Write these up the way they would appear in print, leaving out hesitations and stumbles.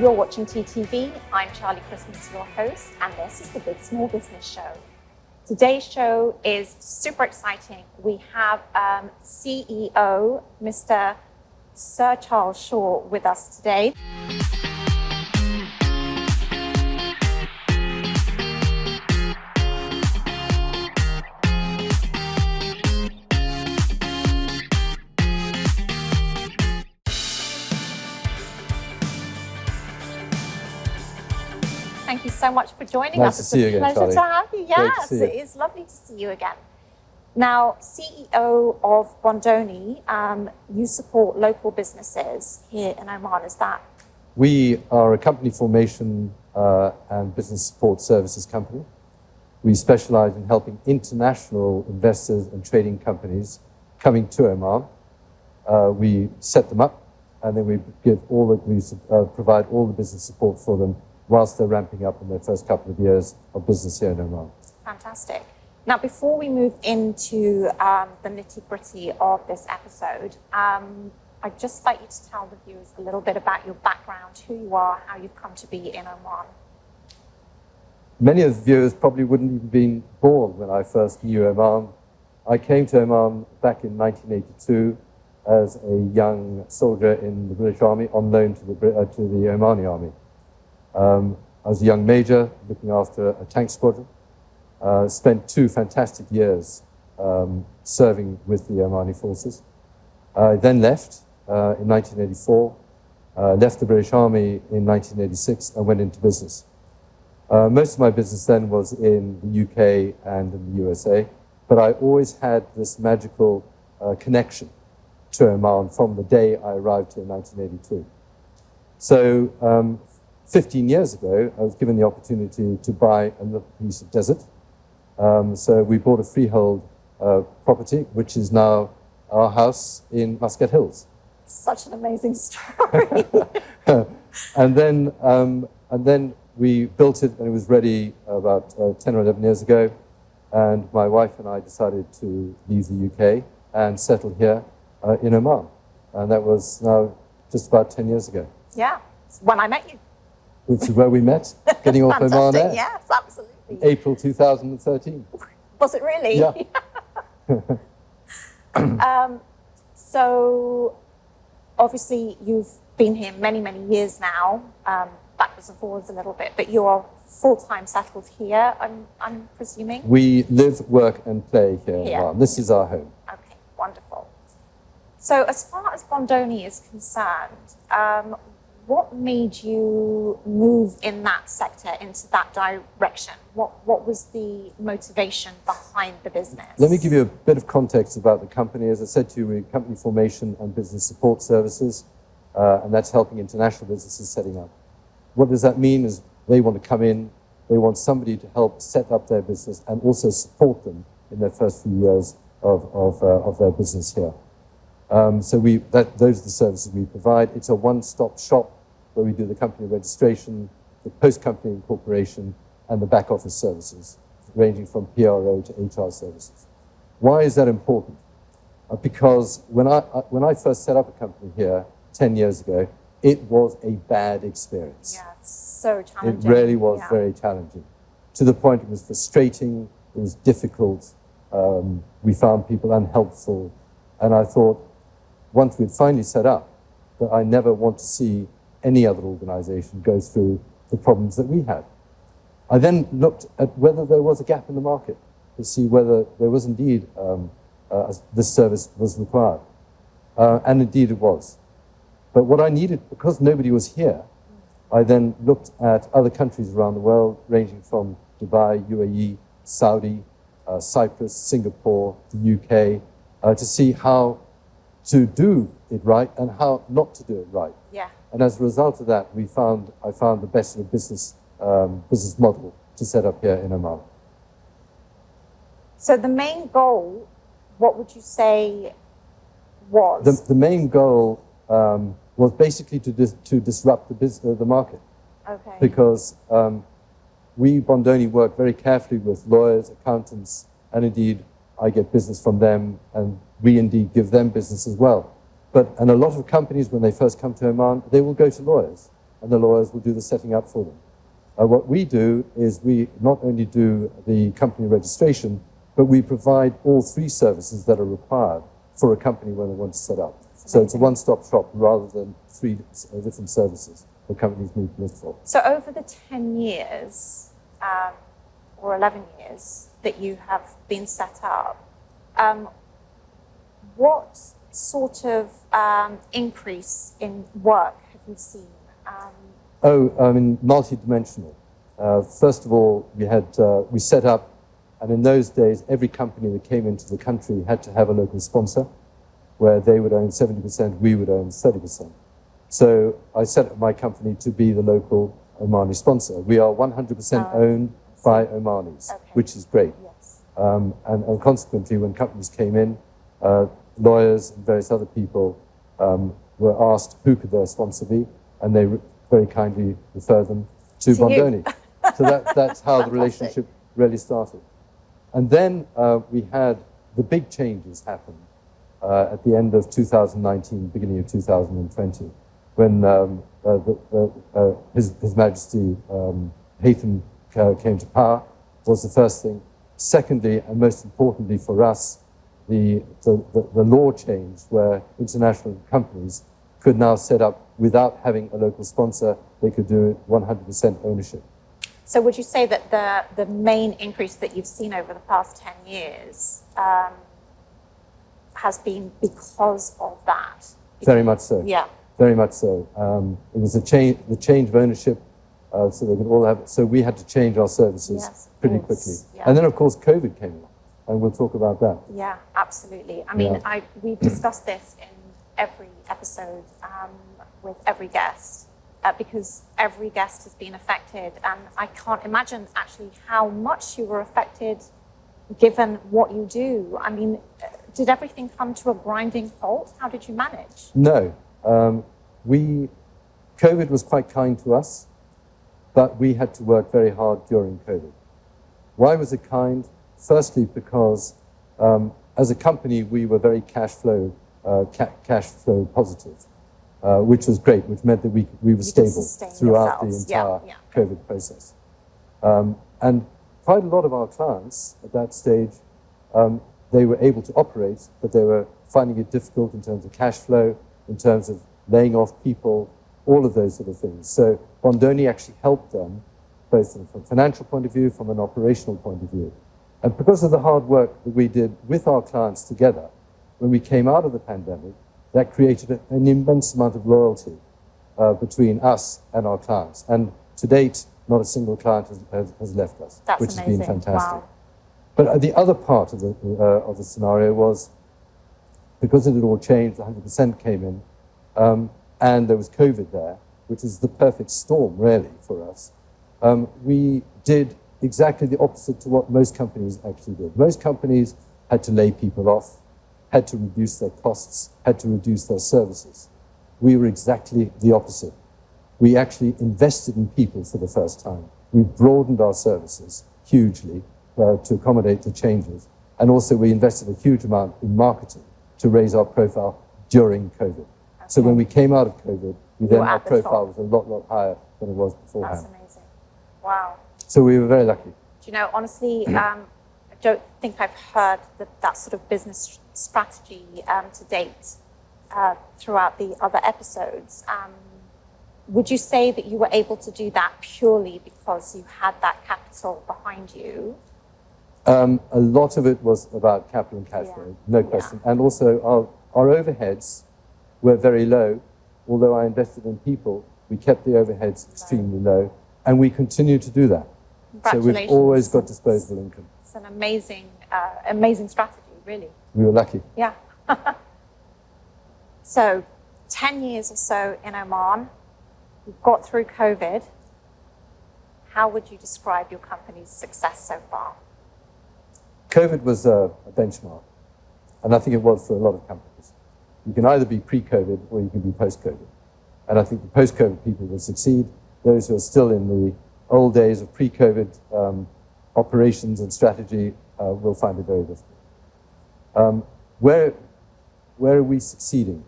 You're watching TTV. I'm Charlie Christmas, your host, and this is the Big Small Business Show. Today's show is super exciting. We have CEO, Mr. Sir Charles Shaw, with us today. Thank you so much for joining us. Nice to see you again, It's a pleasure Charlie. to have you. Yes, it is lovely to see you again. Now, CEO of Bondoni, you support local businesses here in Oman, is that? We are a company formation and business support services company. We specialize in helping international investors and trading companies coming to Oman. We set them up, and then we provide all the business support for them whilst they're ramping up in their first couple of years of business here in Oman. Fantastic. Now, before we move into the nitty-gritty of this episode, I'd just like you to tell the viewers a little bit about your background, who you are, how you've come to be in Oman. Many of the viewers probably wouldn't even been born when I first knew Oman. I came to Oman back in 1982 as a young soldier in the British Army on loan to the Omani Army. I was a young major looking after a tank squadron. Spent 2 fantastic years serving with the Omani forces. I then left in 1984, left the British Army in 1986 and went into business. Most of my business then was in the UK and in the USA, but I always had this magical connection to Oman from the day I arrived here in 1982. So 15 years ago, I was given the opportunity to buy another piece of desert. So we bought a freehold property, which is now our house in Muscat Hills. Such an amazing story. and then we built it, and it was ready about 10 or 11 years ago. And my wife and I decided to leave the UK and settle here in Oman. And that was now just about 10 years ago. Yeah, it's when I met you. Which is where we met, getting off Oman Air. Yes, absolutely. April 2013. Was it really? Yeah. So, obviously, you've been here many, many years now, backwards and forwards a little bit, but you're full-time settled here, I'm presuming? We live, work, and play here in Oman. This is our home. Okay, wonderful. So, as far as Bondoni is concerned, what made you move in that sector, into that direction? What was the motivation behind the business? Let me give you a bit of context about the company. As I said to you, we're company formation and business support services, and that's helping international businesses setting up. What does that mean is they want to come in, they want somebody to help set up their business and also support them in their first few years of their business here. So those are the services we provide. It's a one-stop shop where we do the company registration, the post-company incorporation, and the back office services, ranging from PRO to HR services. Why is that important? Because when I first set up a company here 10 years ago, it was a bad experience. Yeah, it's so challenging. It really was very challenging. To the point it was frustrating, it was difficult, we found people unhelpful, and I thought, once we'd finally set up, that I never want to see any other organization go through the problems that we had. I then looked at whether there was a gap in the market to see whether there was indeed this service was required. And indeed it was. But what I needed, because nobody was here, I then looked at other countries around the world, ranging from Dubai, UAE, Saudi, Cyprus, Singapore, the UK, to see how to do it right and how not to do it right. Yeah. And as a result of that, I found the best of the business model to set up here in Oman. So the main goal, what would you say was? The main goal was basically to disrupt the market. Okay. Because we, Bondoni, work very carefully with lawyers, accountants, and indeed I get business from them, and we indeed give them business as well. And a lot of companies, when they first come to Oman, they will go to lawyers and the lawyers will do the setting up for them. What we do is we not only do the company registration, but we provide all three services that are required for a company when they want to set up. So it's a one-stop shop rather than three different services that companies need to look for. So over the 10 years or 11 years that you have been set up, what sort of increase in work have you seen? Multi-dimensional. First of all, we set up, and in those days, every company that came into the country had to have a local sponsor, where they would own 70%, we would own 30%. So I set up my company to be the local Omani sponsor. We are 100% owned by Omanis, which is great. Yes. And consequently, when companies came in, lawyers and various other people were asked who could their sponsor be, and they very kindly referred them to Bondoni. So that's how the relationship really started. And then we had the big changes happen at the end of 2019, beginning of 2020, when His Majesty Haytham came to power, was the first thing. Secondly, and most importantly for us, the law changed where international companies could now set up without having a local sponsor. They could do it 100% ownership. So would you say that the main increase that you've seen over the past 10 years has been because of that? Very much so. Yeah. Very much so. It was the change of ownership, so they could all have. So we had to change our services pretty quickly. Yeah. And then, of course, COVID came along, and we'll talk about that. Yeah, absolutely. I mean, we've discussed this in every episode with every guest because every guest has been affected, and I can't imagine actually how much you were affected, given what you do. I mean, did everything come to a grinding halt? How did you manage? No. COVID was quite kind to us, but we had to work very hard during COVID. Why was it kind? Firstly, because as a company, we were very cash flow positive, which was great, which meant that we were stable throughout the entire COVID process. And quite a lot of our clients at that stage, they were able to operate, but they were finding it difficult in terms of cash flow, in terms of laying off people, all of those sort of things. So Bondoni actually helped them, both from a financial point of view, from an operational point of view. And because of the hard work that we did with our clients together, when we came out of the pandemic, that created an immense amount of loyalty between us and our clients. And to date, not a single client has left us, which has been fantastic. Wow. But the other part of the scenario was, because it had all changed, 100% came in, and there was COVID there, which is the perfect storm, really, for us. We did exactly the opposite to what most companies actually did. Most companies had to lay people off, had to reduce their costs, had to reduce their services. We were exactly the opposite. We actually invested in people for the first time. We broadened our services hugely to accommodate the changes. And also we invested a huge amount in marketing to raise our profile during COVID. Okay. So when we came out of COVID, our profile was a lot higher than it was beforehand. That's amazing. Wow. So we were very lucky. Do you know, honestly, I don't think I've heard that sort of business strategy to date throughout the other episodes. Would you say that you were able to do that purely because you had that capital behind you? A lot of it was about capital and cash flow, no question. And also our overheads were very low. Although I invested in people, we kept the overheads extremely low, and we continue to do that. So we've always got disposable income. It's an amazing strategy, really. We were lucky. Yeah. So 10 years or so in Oman, you've got through COVID. How would you describe your company's success so far? COVID was a benchmark, and I think it was for a lot of companies. You can either be pre-COVID or you can be post-COVID. And I think the post-COVID people will succeed. Those who are still in the old days of pre-COVID operations and strategy will find it very difficult. Where are we succeeding?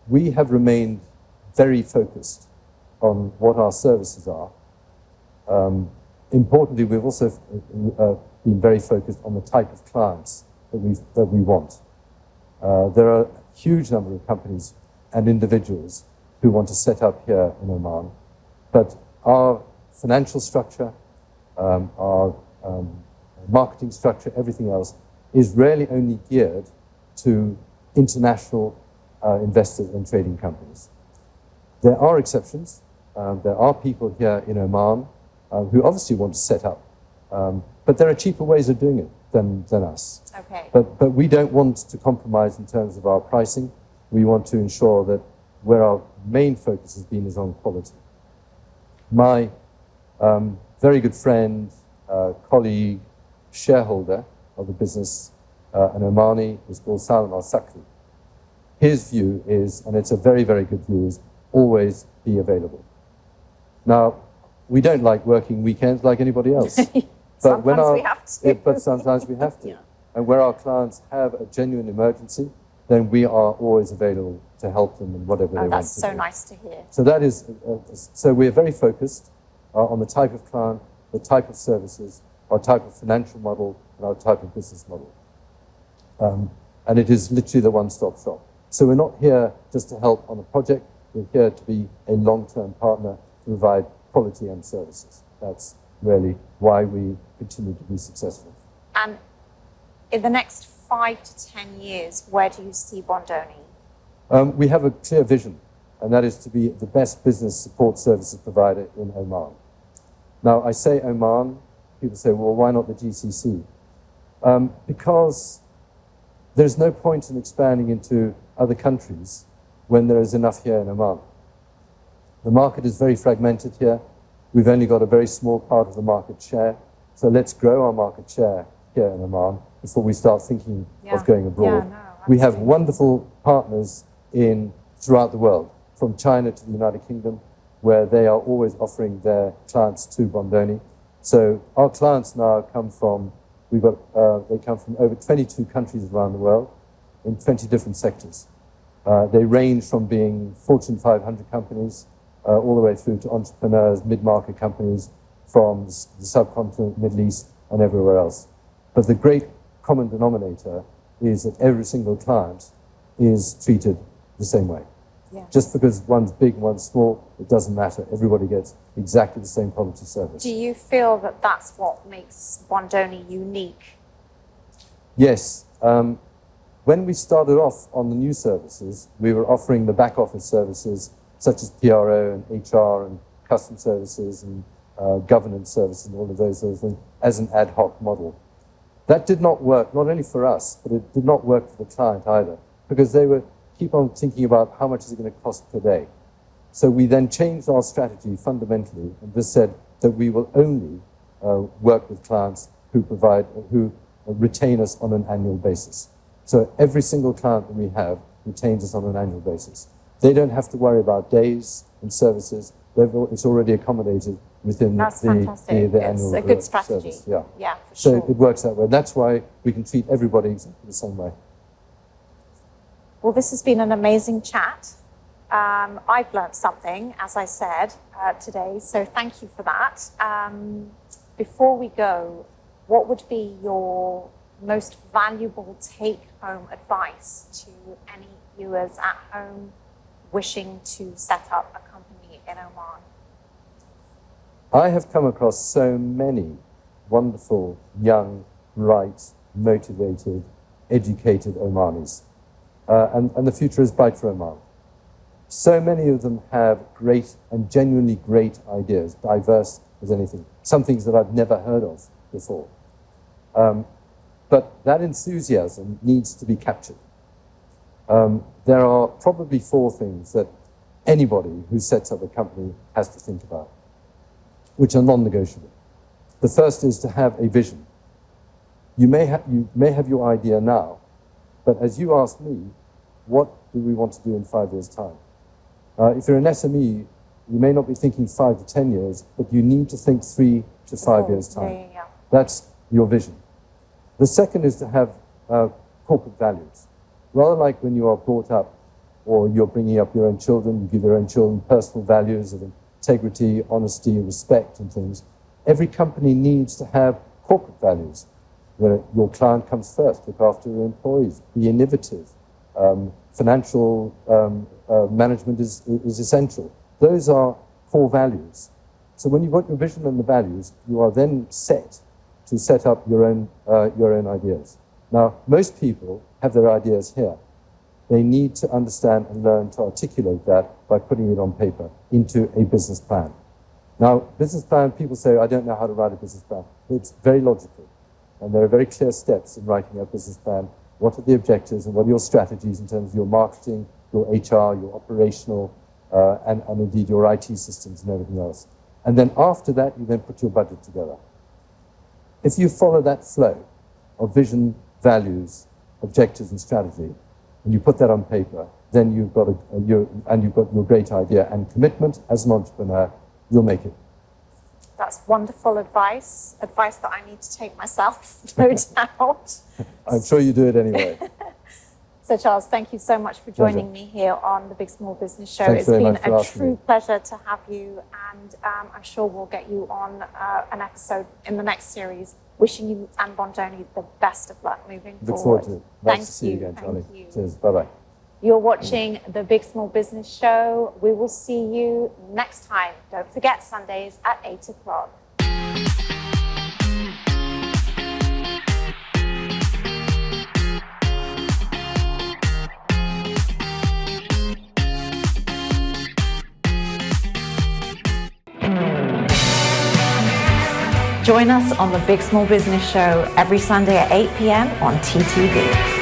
We have remained very focused on what our services are. Importantly, we've also been very focused on the type of clients that we want. There are a huge number of companies and individuals who want to set up here in Oman, but our financial structure, our marketing structure, everything else is really only geared to international investors and trading companies. There are exceptions. There are people here in Oman who obviously want to set up, but there are cheaper ways of doing it than us. Okay. But we don't want to compromise in terms of our pricing. We want to ensure that where our main focus has been is on quality. My very good friend, colleague, shareholder of the business, an Omani, is called Salam al-Sakri. His view is, and it's a very, very good view, is always be available. Now, we don't like working weekends like anybody else. Sometimes we have to. But sometimes we have to. Yeah. And where our clients have a genuine emergency, then we are always available to help them in whatever they want to do. That's so nice to hear. So that is, so we're very focused on the type of client, the type of services, our type of financial model, and our type of business model. And it is literally the one-stop shop. So we're not here just to help on a project. We're here to be a long-term partner to provide quality and services. That's really why we continue to be successful. And in the next 5 to 10 years, where do you see Bondoni? We have a clear vision, and that is to be the best business support services provider in Oman. Now, I say Oman, people say, well, why not the GCC? Because there's no point in expanding into other countries when there is enough here in Oman. The market is very fragmented here. We've only got a very small part of the market share. So let's grow our market share here in Oman before we start thinking of going abroad. Yeah, no, we have wonderful partners throughout the world, from China to the United Kingdom, where they are always offering their clients to Bondoni. So our clients now come from, they come from over 22 countries around the world in 20 different sectors. They range from being Fortune 500 companies all the way through to entrepreneurs, mid-market companies from the subcontinent, Middle East, and everywhere else. But the great common denominator is that every single client is treated the same way. Yes. Just because one's big, one's small, it doesn't matter. Everybody gets exactly the same quality service. Do you feel that that's what makes Bondoni unique? Yes. When we started off on the new services, we were offering the back office services such as PRO and HR and custom services and governance services and all of those things as an ad hoc model. That did not work, not only for us, but it did not work for the client either, because they would keep on thinking about how much is it going to cost per day. So we then changed our strategy fundamentally and just said that we will only work with clients who retain us on an annual basis. So every single client that we have retains us on an annual basis. They don't have to worry about days and services. It's already accommodated within the annual It's a good strategy. service. Yeah. Yeah, for So sure. it works that way. That's why we can treat everybody exactly the same way. Well, this has been an amazing chat. I've learned something, as I said, today, so thank you for that. Before we go, what would be your most valuable take-home advice to any viewers at home wishing to set up a company in Oman? I have come across so many wonderful, young, bright, motivated, educated Omanis. And the future is bright for Oman. So many of them have great and genuinely great ideas, diverse as anything, some things that I've never heard of before. But that enthusiasm needs to be captured. There are probably 4 things that anybody who sets up a company has to think about, which are non-negotiable. The first is to have a vision. You may have your idea now, but as you asked me, what do we want to do in 5 years' time? If you're an SME, you may not be thinking 5 to 10 years, but you need to think 3 to 5 years' time. Yeah. That's your vision. The second is to have corporate values. Rather like when you are brought up or you're bringing up your own children, you give your own children personal values of integrity, honesty, respect, and things. Every company needs to have corporate values, where your client comes first, look after your employees, be innovative. Financial management is essential. Those are core values. So when you've got your vision and the values, you are then set to set up your own ideas. Now, most people have their ideas here. They need to understand and learn to articulate that by putting it on paper into a business plan. Now, business plan, people say, I don't know how to write a business plan. It's very logical. And there are very clear steps in writing a business plan. What are the objectives and what are your strategies in terms of your marketing, your HR, your operational, and indeed your IT systems and everything else. And then after that, you then put your budget together. If you follow that flow of vision, values, objectives, and strategy, and you put that on paper, then you've got you've got your great idea and commitment as an entrepreneur, you'll make it. That's wonderful advice that I need to take myself, no doubt. I'm sure you do it anyway. So Charles, thank you so much for joining me here on the Big Small Business Show. Thanks it's very been much for a asking true me. pleasure to have you, and I'm sure we'll get you on an episode in the next series. Wishing you and Bondoni the best of luck moving Look forward. forward to it. Nice Thank to see you again, Thank Charlie. you. Cheers. Bye-bye. You're watching the Big Small Business Show. We will see you next time. Don't forget Sundays at 8 o'clock. Join us on the Big Small Business Show every Sunday at 8 p.m. on TTV.